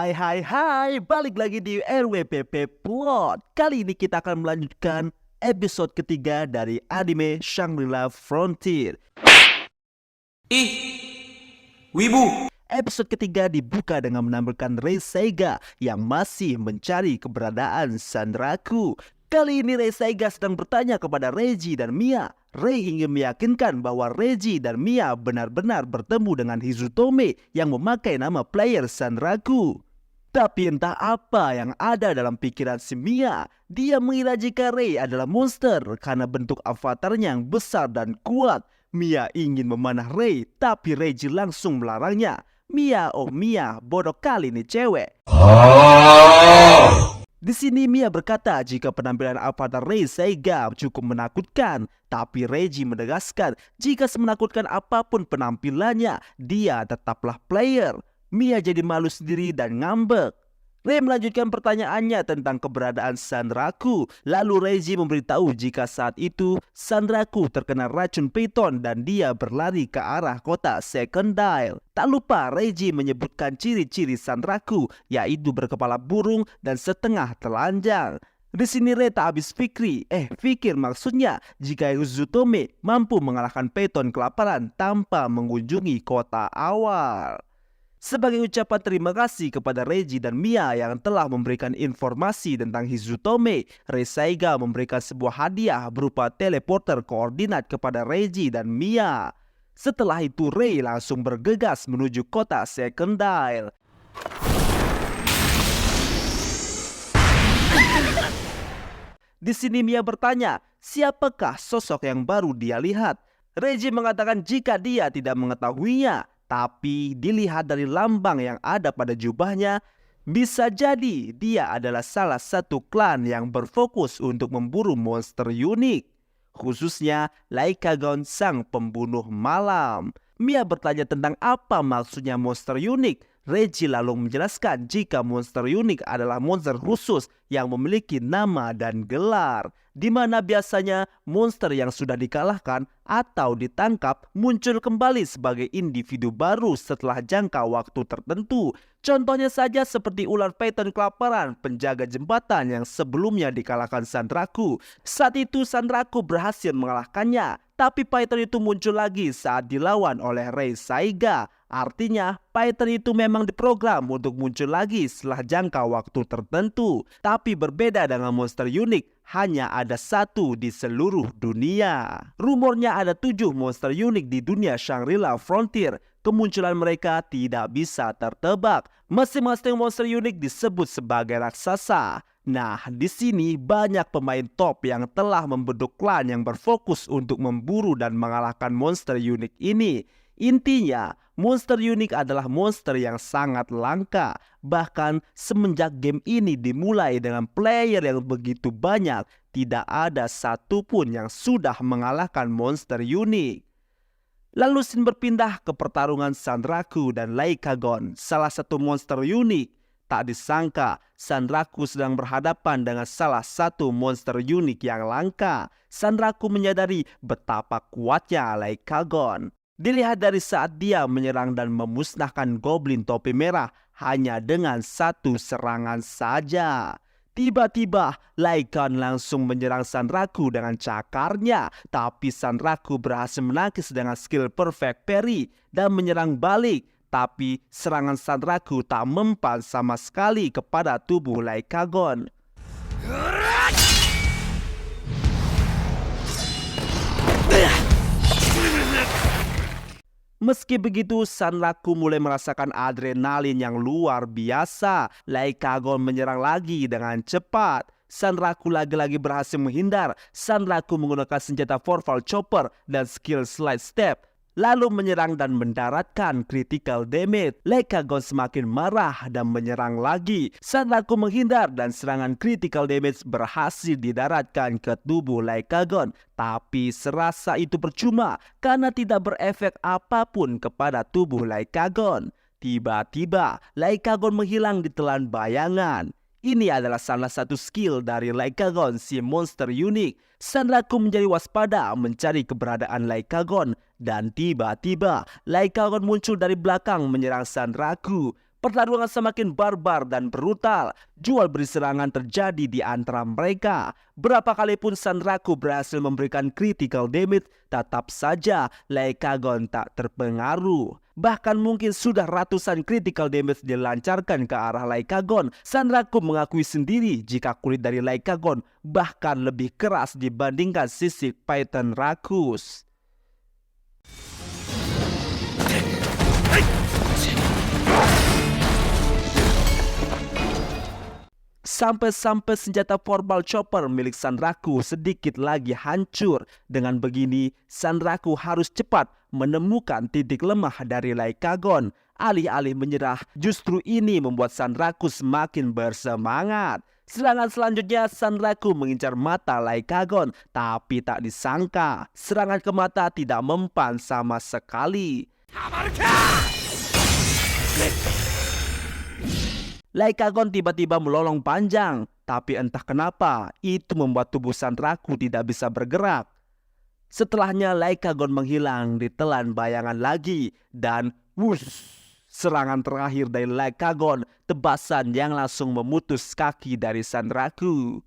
Hai, balik lagi di RWPP Plot. Kali ini kita akan melanjutkan episode ketiga dari anime Shangri-La Frontier. Ih, wibu. Episode ketiga dibuka dengan menampilkan Rei Seiga yang masih mencari keberadaan Sanraku. Kali ini Rei Seiga sedang bertanya kepada Reiji dan Mia. Rei ingin meyakinkan bahwa Reiji dan Mia benar-benar bertemu dengan Hizutome yang memakai nama player Sanraku. Tapi entah apa yang ada dalam pikiran si Mia. Dia mengira jika Rei adalah monster karena bentuk avatarnya yang besar dan kuat. Mia ingin memanah Rei, tapi Reiji langsung melarangnya. Mia, bodoh kali nih cewek. Di sini Mia berkata jika penampilan avatar Rei Seiga cukup menakutkan, tapi Reiji menegaskan jika semenakutkan apapun penampilannya, dia tetaplah player. Mia jadi malu sendiri dan ngambek. Rei melanjutkan pertanyaannya tentang keberadaan Sanraku. Lalu Reiji memberitahu jika saat itu Sanraku terkena racun Python dan dia berlari ke arah kota Secondile. Tak lupa Reiji menyebutkan ciri-ciri Sanraku, yaitu berkepala burung dan setengah telanjang. Di sini Rei tak habis pikir maksudnya jika Hizutome mampu mengalahkan Python kelaparan tanpa mengunjungi kota awal. Sebagai ucapan terima kasih kepada Reiji dan Mia yang telah memberikan informasi tentang Hizutome, Rei Seiga memberikan sebuah hadiah berupa teleporter koordinat kepada Reiji dan Mia. Setelah itu Rei langsung bergegas menuju kota Secondile. Di sini Mia bertanya, siapakah sosok yang baru dia lihat? Reiji mengatakan jika dia tidak mengetahuinya, tapi dilihat dari lambang yang ada pada jubahnya, bisa jadi dia adalah salah satu klan yang berfokus untuk memburu monster unik. Khususnya Lycagon sang pembunuh malam. Mia bertanya tentang apa maksudnya monster unik. Reiji lalu menjelaskan jika monster unik adalah monster khusus yang memiliki nama dan gelar, di mana biasanya monster yang sudah dikalahkan atau ditangkap muncul kembali sebagai individu baru setelah jangka waktu tertentu. Contohnya saja seperti ular Python kelaparan, penjaga jembatan yang sebelumnya dikalahkan Sanraku. Saat itu Sanraku berhasil mengalahkannya, tapi Python itu muncul lagi saat dilawan oleh Rei Seiga. Artinya Python itu memang diprogram untuk muncul lagi setelah jangka waktu tertentu. Tapi berbeda dengan monster unik, hanya ada satu di seluruh dunia. Rumornya ada 7 monster unik di dunia Shangri-La Frontier. Kemunculan mereka tidak bisa tertebak. Masing-masing monster unik disebut sebagai raksasa. Nah, di sini banyak pemain top yang telah membentuk klan yang berfokus untuk memburu dan mengalahkan monster unik ini. Intinya, monster unik adalah monster yang sangat langka. Bahkan semenjak game ini dimulai dengan player yang begitu banyak, tidak ada satupun yang sudah mengalahkan monster unik. Lalu scene berpindah ke pertarungan Sanraku dan Lycagon, salah satu monster unik. Tak disangka, Sanraku sedang berhadapan dengan salah satu monster unik yang langka. Sanraku menyadari betapa kuatnya Lycagon. Dilihat dari saat dia menyerang dan memusnahkan goblin topi merah hanya dengan satu serangan saja. Tiba-tiba Lycagon langsung menyerang Sanraku dengan cakarnya, tapi Sanraku berhasil menangkis dengan skill perfect parry dan menyerang balik. Tapi serangan Sanraku tak mempan sama sekali kepada tubuh Lycagon. Meski begitu, Sanraku mulai merasakan adrenalin yang luar biasa. Lycagon menyerang lagi dengan cepat. Sanraku lagi-lagi berhasil menghindar. Sanraku menggunakan senjata Forval Chopper dan skill Slide Step, lalu menyerang dan mendaratkan critical damage. Lycagon semakin marah dan menyerang lagi. Sanraku menghindar dan serangan critical damage berhasil didaratkan ke tubuh Lycagon. Tapi serasa itu percuma karena tidak berefek apapun kepada tubuh Lycagon. Tiba-tiba Lycagon menghilang ditelan bayangan. Ini adalah salah satu skill dari Lycagon, si monster unik. Sanraku menjadi waspada mencari keberadaan Lycagon, dan tiba-tiba Lycagon muncul dari belakang menyerang Sanraku. Pertarungan semakin barbar dan brutal. Jual beli serangan terjadi di antara mereka. Berapa kali pun Sanraku berhasil memberikan critical damage, tetap saja Lycagon tak terpengaruh. Bahkan mungkin sudah ratusan critical damage dilancarkan ke arah Lycagon. Sanraku mengakui sendiri jika kulit dari Lycagon bahkan lebih keras dibandingkan sisik Python Rakus. Sampai-sampai senjata Forbal Chopper milik Sanraku sedikit lagi hancur. Dengan begini, Sanraku harus cepat menemukan titik lemah dari Lycagon. Alih-alih menyerah, justru ini membuat Sanraku semakin bersemangat. Serangan selanjutnya, Sanraku mengincar mata Lycagon, tapi tak disangka serangan ke mata tidak mempan sama sekali. Lycagon tiba-tiba melolong panjang, tapi entah kenapa itu membuat tubuh Sanraku tidak bisa bergerak. Setelahnya Lycagon menghilang ditelan bayangan lagi dan wush, serangan terakhir dari Lycagon, tebasan yang langsung memutus kaki dari Sanraku.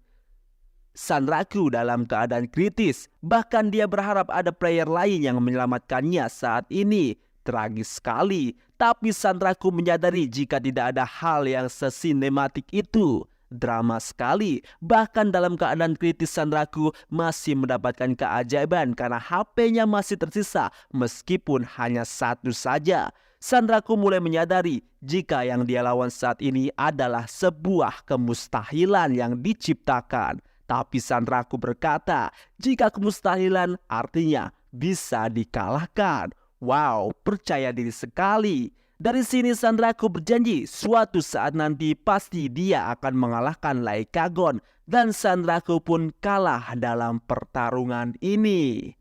Sanraku dalam keadaan kritis, bahkan dia berharap ada player lain yang menyelamatkannya saat ini. Tragis sekali, tapi Sanraku menyadari jika tidak ada hal yang sesinematik itu. Drama sekali, bahkan dalam keadaan kritis Sanraku masih mendapatkan keajaiban karena HP-nya masih tersisa meskipun hanya satu saja. Sanraku mulai menyadari jika yang dia lawan saat ini adalah sebuah kemustahilan yang diciptakan. Tapi Sanraku berkata, jika kemustahilan artinya bisa dikalahkan. Wow, percaya diri sekali. Dari sini Sanraku berjanji suatu saat nanti pasti dia akan mengalahkan Lycagon. Dan Sanraku pun kalah dalam pertarungan ini.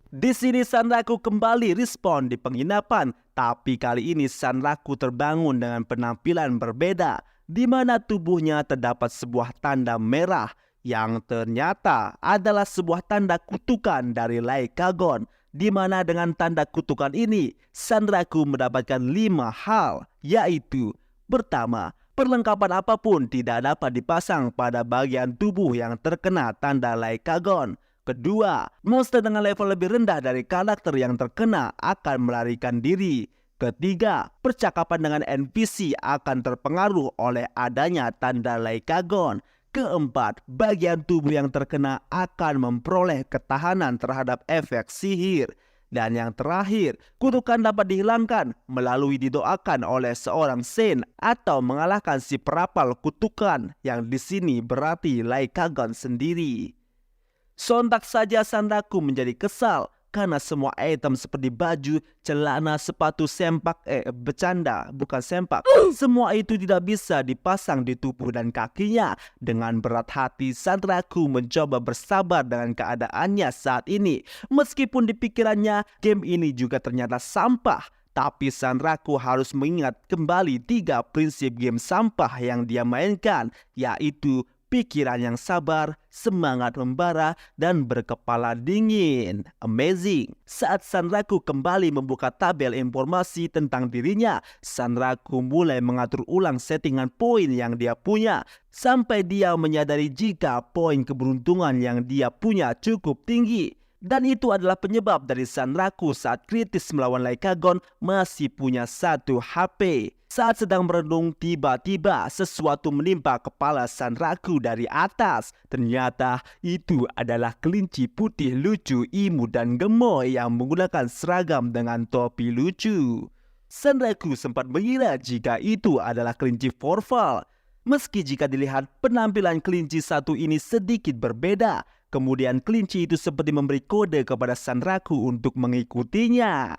Di sini Sanraku kembali respon di penginapan. Tapi kali ini Sanraku terbangun dengan penampilan berbeda. Di mana tubuhnya terdapat sebuah tanda merah. Yang ternyata adalah sebuah tanda kutukan dari Lycagon. Di mana dengan tanda kutukan ini, Sanraku mendapatkan 5 hal, yaitu pertama, perlengkapan apapun tidak dapat dipasang pada bagian tubuh yang terkena tanda Lycagon. Kedua, monster dengan level lebih rendah dari karakter yang terkena akan melarikan diri. Ketiga, percakapan dengan NPC akan terpengaruh oleh adanya tanda Lycagon. Keempat, bagian tubuh yang terkena akan memperoleh ketahanan terhadap efek sihir. Dan yang terakhir, kutukan dapat dihilangkan melalui didoakan oleh seorang saint atau mengalahkan si perapal kutukan yang di sini berarti Lycagon sendiri. Sontak saja Sanraku menjadi kesal karena semua item seperti baju, celana, sepatu, sempak, bercanda, bukan sempak. Semua itu tidak bisa dipasang di tubuh dan kakinya. Dengan berat hati, Sanraku mencoba bersabar dengan keadaannya saat ini. Meskipun di pikirannya, game ini juga ternyata sampah. Tapi Sanraku harus mengingat kembali 3 prinsip game sampah yang dia mainkan, yaitu pikiran yang sabar, semangat membara, dan berkepala dingin. Amazing. Saat Sanraku kembali membuka tabel informasi tentang dirinya, Sanraku mulai mengatur ulang settingan poin yang dia punya. Sampai dia menyadari jika poin keberuntungan yang dia punya cukup tinggi. Dan itu adalah penyebab dari Sanraku saat kritis melawan Lycagon masih punya 1 HP. Saat sedang merenung, tiba-tiba sesuatu menimpa kepala Sanraku dari atas. Ternyata itu adalah kelinci putih lucu, imut dan gemoy yang menggunakan seragam dengan topi lucu. Sanraku sempat mengira jika itu adalah kelinci Forbal. Meski jika dilihat penampilan kelinci satu ini sedikit berbeda. Kemudian kelinci itu seperti memberi kode kepada Sanraku untuk mengikutinya.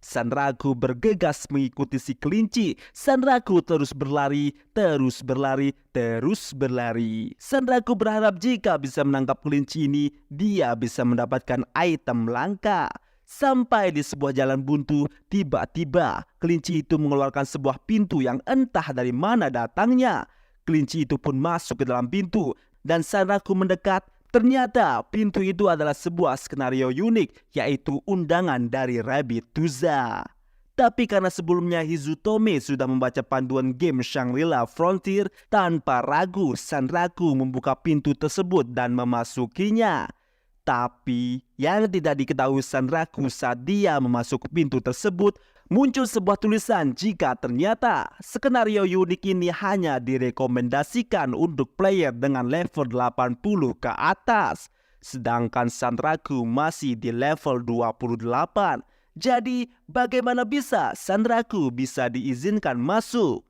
Sanraku bergegas mengikuti si kelinci. Sanraku terus berlari, terus berlari, terus berlari. Sanraku berharap jika bisa menangkap kelinci ini, dia bisa mendapatkan item langka. Sampai di sebuah jalan buntu, tiba-tiba kelinci itu mengeluarkan sebuah pintu yang entah dari mana datangnya. Kelinci itu pun masuk ke dalam pintu dan Sanraku mendekat. Ternyata pintu itu adalah sebuah skenario unik, yaitu undangan dari Rabbit Tuza. Tapi karena sebelumnya Hizutome sudah membaca panduan game Shangri-La Frontier, tanpa ragu Sanraku membuka pintu tersebut dan memasukinya. Tapi yang tidak diketahui Sanraku saat dia memasuki pintu tersebut, muncul sebuah tulisan jika ternyata skenario unik ini hanya direkomendasikan untuk player dengan level 80 ke atas. Sedangkan Sanraku masih di level 28. Jadi bagaimana bisa Sanraku bisa diizinkan masuk?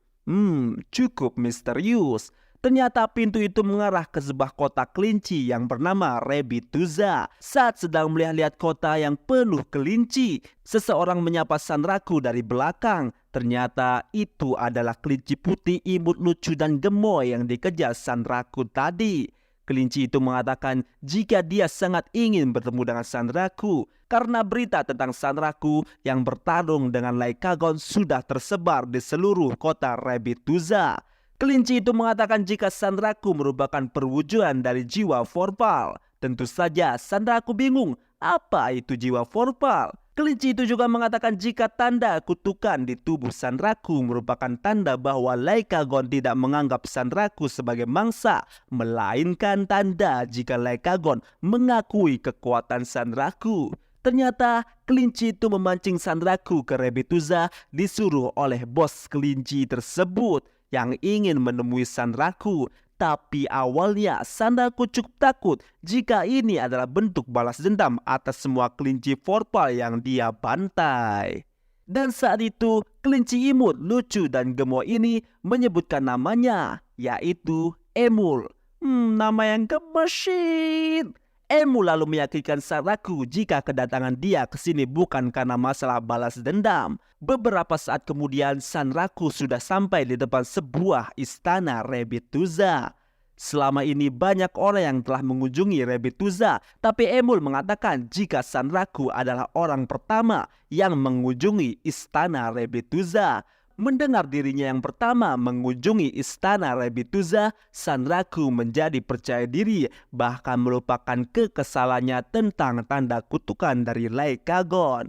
Cukup misterius. Ternyata pintu itu mengarah ke sebuah kota kelinci yang bernama Rebituza. Saat sedang melihat-lihat kota yang penuh kelinci, seseorang menyapa Sanraku dari belakang. Ternyata itu adalah kelinci putih imut lucu dan gemoy yang dikejar Sanraku tadi. Kelinci itu mengatakan jika dia sangat ingin bertemu dengan Sanraku karena berita tentang Sanraku yang bertarung dengan Laikagon sudah tersebar di seluruh kota Rebituza. Kelinci itu mengatakan jika Sanraku merupakan perwujudan dari jiwa Vorpal. Tentu saja Sanraku bingung, apa itu jiwa Vorpal? Kelinci itu juga mengatakan jika tanda kutukan di tubuh Sanraku merupakan tanda bahwa Laikagon tidak menganggap Sanraku sebagai mangsa, melainkan tanda jika Laikagon mengakui kekuatan Sanraku. Ternyata kelinci itu memancing Sanraku ke Rebituza disuruh oleh bos kelinci tersebut yang ingin menemui Sanraku. Tapi awalnya Sanraku cukup takut jika ini adalah bentuk balas dendam atas semua kelinci Vorpal yang dia bantai. Dan saat itu kelinci imut, lucu dan gemoy ini menyebutkan namanya, yaitu Emul. Nama yang gemesin. Emul lalu meyakinkan Sanraku jika kedatangan dia ke sini bukan karena masalah balas dendam. Beberapa saat kemudian Sanraku sudah sampai di depan sebuah istana Rebituza. Selama ini banyak orang yang telah mengunjungi Rebituza, tapi Emul mengatakan jika Sanraku adalah orang pertama yang mengunjungi istana Rebituza. Mendengar dirinya yang pertama mengunjungi istana Rebituza, Sanraku menjadi percaya diri, bahkan melupakan kekesalannya tentang tanda kutukan dari Laikagon.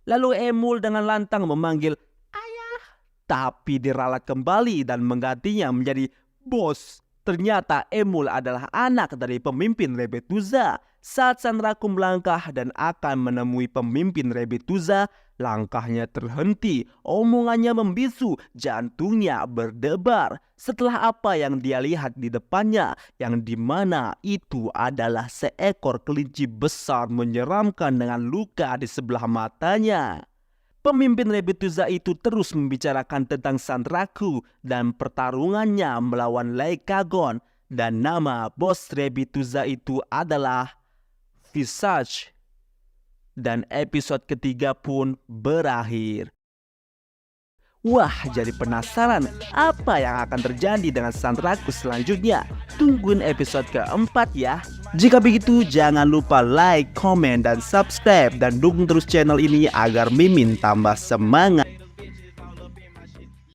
Lalu Emul dengan lantang memanggil ayah, tapi diralat kembali dan menggantinya menjadi bos. Ternyata Emul adalah anak dari pemimpin Rebituza. Saat Sanraku melangkah dan akan menemui pemimpin Rebituza, langkahnya terhenti, omongannya membisu, jantungnya berdebar. Setelah apa yang dia lihat di depannya, yang dimana itu adalah seekor kelinci besar menyeramkan dengan luka di sebelah matanya. Pemimpin Rebituza itu terus membicarakan tentang Sanraku dan pertarungannya melawan Laikagon. Dan nama bos Rebituza itu adalah Visage. Dan episode ketiga pun berakhir. Wah, jadi penasaran apa yang akan terjadi dengan Sanraku selanjutnya? Tungguin episode keempat ya. Jika begitu jangan lupa like, komen, dan subscribe. Dan dukung terus channel ini agar Mimin tambah semangat.